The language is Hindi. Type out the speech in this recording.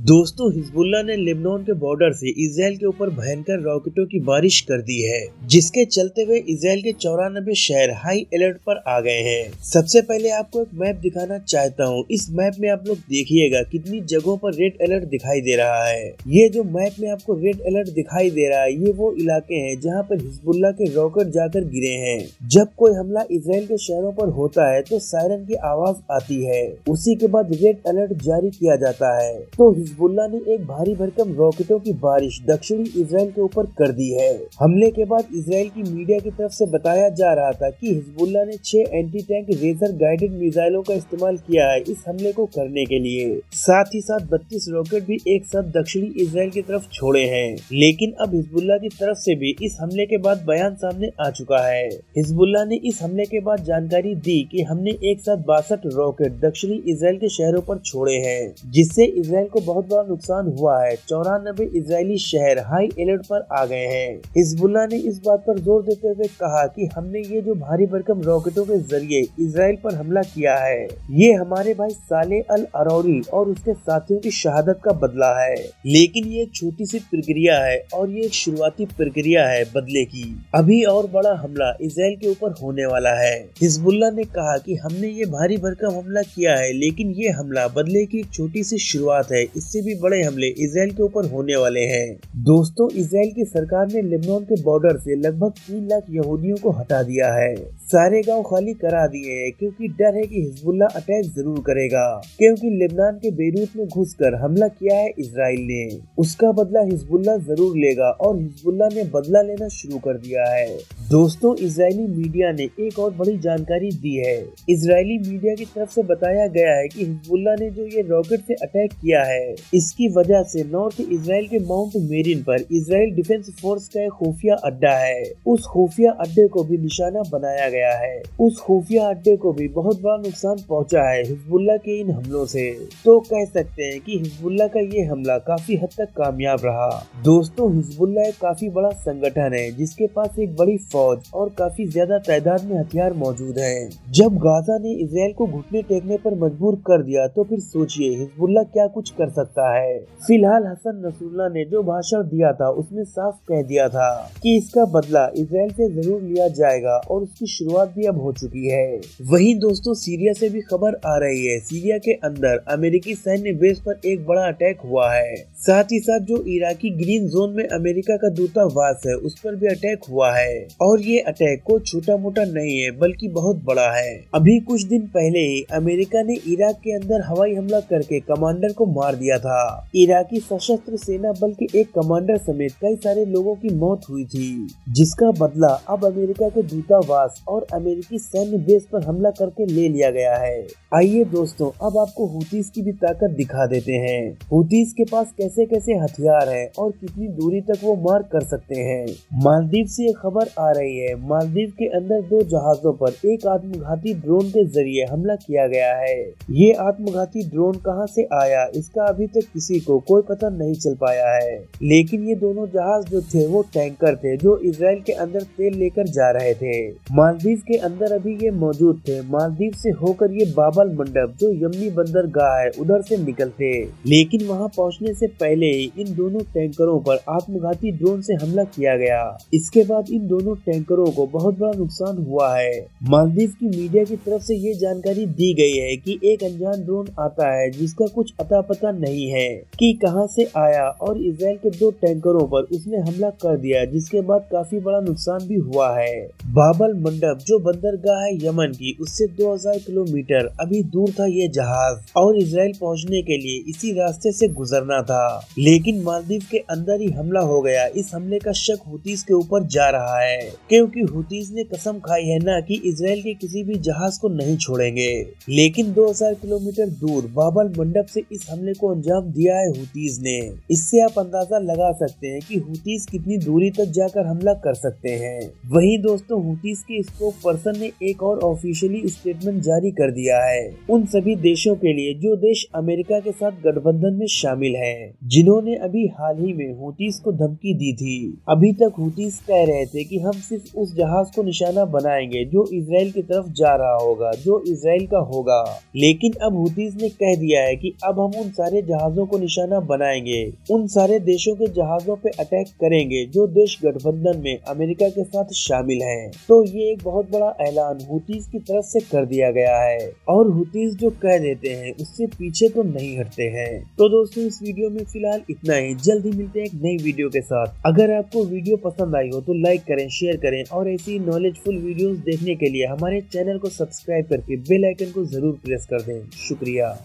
दोस्तों, हिजबुल्लाह ने लेबनान के बॉर्डर से इजराइल के ऊपर भयंकर रॉकेटों की बारिश कर दी है, जिसके चलते हुए इजराइल के 94 शहर हाई अलर्ट पर आ गए हैं। सबसे पहले आपको एक मैप दिखाना चाहता हूं। इस मैप में आप लोग देखिएगा कितनी जगहों पर रेड अलर्ट दिखाई दे रहा है। ये जो मैप में आपको रेड अलर्ट दिखाई दे रहा है, ये वो इलाके हैं जहाँ पर हिजबुल्लाह के रॉकेट जाकर गिरे हैं। जब कोई हमला इजराइल के शहरों पर होता है तो सायरन की आवाज आती है, उसी के बाद रेड अलर्ट जारी किया जाता है। तो हिजबुल्लाह ने एक भारी भरकम रॉकेटों की बारिश दक्षिणी इजराइल के ऊपर कर दी है। हमले के बाद इजराइल की मीडिया की तरफ से बताया जा रहा था कि हिजबुल्लाह ने 6 एंटी टैंक लेजर गाइडेड मिसाइलों का इस्तेमाल किया है इस हमले को करने के लिए। साथ ही साथ 32 रॉकेट भी एक साथ दक्षिणी इजराइल की तरफ छोड़े हैं। लेकिन अब हिजबुल्लाह की तरफ से भी इस हमले के बाद बयान सामने आ चुका है। हिजबुल्लाह ने इस हमले के बाद जानकारी दी कि हमने एक साथ 62 रॉकेट दक्षिणी इजराइल के शहरों पर छोड़े हैं, जिससे इजराइल को बहुत बड़ा नुकसान हुआ है। 94 इजरायली शहर हाई अलर्ट पर आ गए हैं। हिजबुल्लाह ने इस बात पर जोर देते हुए कहा कि हमने ये जो भारी भरकम रॉकेटों के जरिए इजराइल पर हमला किया है, ये हमारे भाई सालेह अल अरौरी और उसके साथियों की शहादत का बदला है। लेकिन ये एक छोटी सी प्रक्रिया है और ये एक शुरुआती प्रक्रिया है बदले की। अभी और बड़ा हमला इजराइल के ऊपर होने वाला है। हिजबुल्लाह ने कहा कि हमने ये भारी भरकम हमला किया है, लेकिन ये हमला बदले की एक छोटी सी शुरुआत है। इससे भी बड़े हमले इजराइल के ऊपर होने वाले हैं। दोस्तों, इजराइल की सरकार ने लेबनान के बॉर्डर से लगभग 3 लाख यहूदियों को हटा दिया है। सारे गांव खाली करा दिए हैं, क्योंकि डर है कि हिजबुल्लाह अटैक जरूर करेगा, क्योंकि लेबनान के बेरूत में घुसकर हमला किया है इजराइल ने। उसका बदला हिजबुल्लाह जरूर लेगा और हिजबुल्लाह ने बदला लेना शुरू कर दिया है। दोस्तों, इजरायली मीडिया ने एक और बड़ी जानकारी दी है। इजरायली मीडिया की तरफ से बताया गया है कि हिजबुल्लाह ने जो ये रॉकेट से अटैक किया है, इसकी वजह से नॉर्थ इजराइल के माउंट मेरिन पर इजराइल डिफेंस फोर्स का एक खुफिया अड्डा है। उस खुफिया अड्डे को भी निशाना बनाया गया है। उस खुफिया अड्डे को भी बहुत बड़ा नुकसान पहुंचा है हिजबुल्लाह के इन हमलों से। तो कह सकते हैं कि हिजबुल्लाह का ये हमला काफी हद तक कामयाब रहा। दोस्तों, हिजबुल्लाह एक काफी बड़ा संगठन है, जिसके पास एक बड़ी फौज और काफी ज्यादा तादाद में हथियार मौजूद हैं। जब गाजा ने इजराइल को घुटने टेकने पर मजबूर कर दिया, तो फिर सोचिए हिजबुल्लाह क्या कुछ कर सकता है। फिलहाल हसन नसरुल्लाह ने जो भाषण दिया था, उसमें साफ कह दिया था कि इसका बदला इजराइल से जरूर लिया जाएगा और उसकी शुरुआत भी अब हो चुकी है। वहीं दोस्तों, सीरिया से भी खबर आ रही है। सीरिया के अंदर अमेरिकी सैन्य बेस पर एक बड़ा अटैक हुआ है। साथ ही साथ जो इराकी ग्रीन जोन में अमेरिका का दूतावास है, उस पर भी अटैक हुआ है। और ये अटैक को छोटा मोटा नहीं है, बल्कि बहुत बड़ा है। अभी कुछ दिन पहले ही अमेरिका ने इराक के अंदर हवाई हमला करके कमांडर को मार दिया था। इराकी सशस्त्र सेना बल के एक कमांडर समेत कई सारे लोगों की मौत हुई थी, जिसका बदला अब अमेरिका के दूतावास और अमेरिकी सैन्य बेस पर हमला करके ले लिया गया है। आइए दोस्तों, अब आपको हुतीस की भी ताकत दिखा देते हैं। हुतीस के पास कैसे कैसे हथियार हैं और कितनी दूरी तक वो मार कर सकते हैं। मालदीव से एक खबर आ रही है। मालदीव के अंदर 2 जहाजों पर एक आत्मघाती ड्रोन के जरिए हमला किया गया है। ये आत्मघाती ड्रोन कहां से आया, इसका अभी तक किसी को कोई पता नहीं चल पाया है। लेकिन ये दोनों जहाज जो थे, वो टैंकर थे जो इजराइल के अंदर तेल लेकर जा रहे थे। मालदीव के अंदर अभी ये मौजूद थे। मालदीव से होकर ये बाबल मंडप जो यमनी बंदरगाह है, उधर से निकलते। लेकिन वहां पहुंचने से पहले ही इन दोनों टैंकरों पर आत्मघाती ड्रोन से हमला किया गया। इसके बाद इन दोनों टैंकरों को बहुत बड़ा नुकसान हुआ है। मालदीव की मीडिया की तरफ से ये जानकारी दी गई है कि एक अनजान ड्रोन आता है, जिसका कुछ अता पता नहीं है कि कहां से आया, और इजराइल के 2 टैंकरों पर उसने हमला कर दिया, जिसके बाद काफी बड़ा नुकसान भी हुआ है। बाबल मंडप जो बंदरगाह है यमन की, उससे 2000 किलोमीटर अभी दूर था ये जहाज, और इजराइल पहुंचने के लिए इसी रास्ते से गुजरना था। लेकिन मालदीव के अंदर ही हमला हो गया। इस हमले का शक हुतीस के ऊपर जा रहा है, क्योंकि हुतीस ने कसम खाई है ना कि इजराइल के किसी भी जहाज को नहीं छोड़ेंगे। लेकिन 2000 किलोमीटर दूर बाबल मंडप से इस हमले को अंजाम दिया है हुतीस ने। इससे आप अंदाजा लगा सकते हैं कि हुतीस कितनी दूरी तक जाकर हमला कर सकते हैं। वहीं दोस्तों, हुतीस के स्पोक पर्सन ने एक और ऑफिशियली स्टेटमेंट जारी कर दिया है उन सभी देशों के लिए जो देश अमेरिका के साथ गठबंधन में शामिल हैं, जिन्होंने अभी हाल ही में हुतीस को धमकी दी थी। अभी तक हुतीस कह रहे थे कि हम सिर्फ उस जहाज को निशाना बनाएंगे जो इजराइल की तरफ जा रहा होगा, जो इजराइल का होगा। लेकिन अब हुतीस ने कह दिया है कि अब हम उन सारे जहाजों को निशाना बनाएंगे, उन सारे देशों के जहाजों पे अटैक करेंगे जो देश गठबंधन में अमेरिका के साथ शामिल हैं। तो ये एक बहुत बड़ा ऐलान हुतीज की तरफ से कर दिया गया है और हुतीज जो कह देते हैं उससे पीछे तो नहीं हटते हैं। तो दोस्तों इस वीडियो में फिलहाल इतना ही, जल्द ही मिलते हैं एक नई वीडियो के साथ। अगर आपको वीडियो पसंद आई हो तो लाइक करें, शेयर करें और ऐसी नॉलेजफुल वीडियोस देखने के लिए हमारे चैनल को सब्सक्राइब करके बेल आइकन को जरूर प्रेस कर दें। शुक्रिया।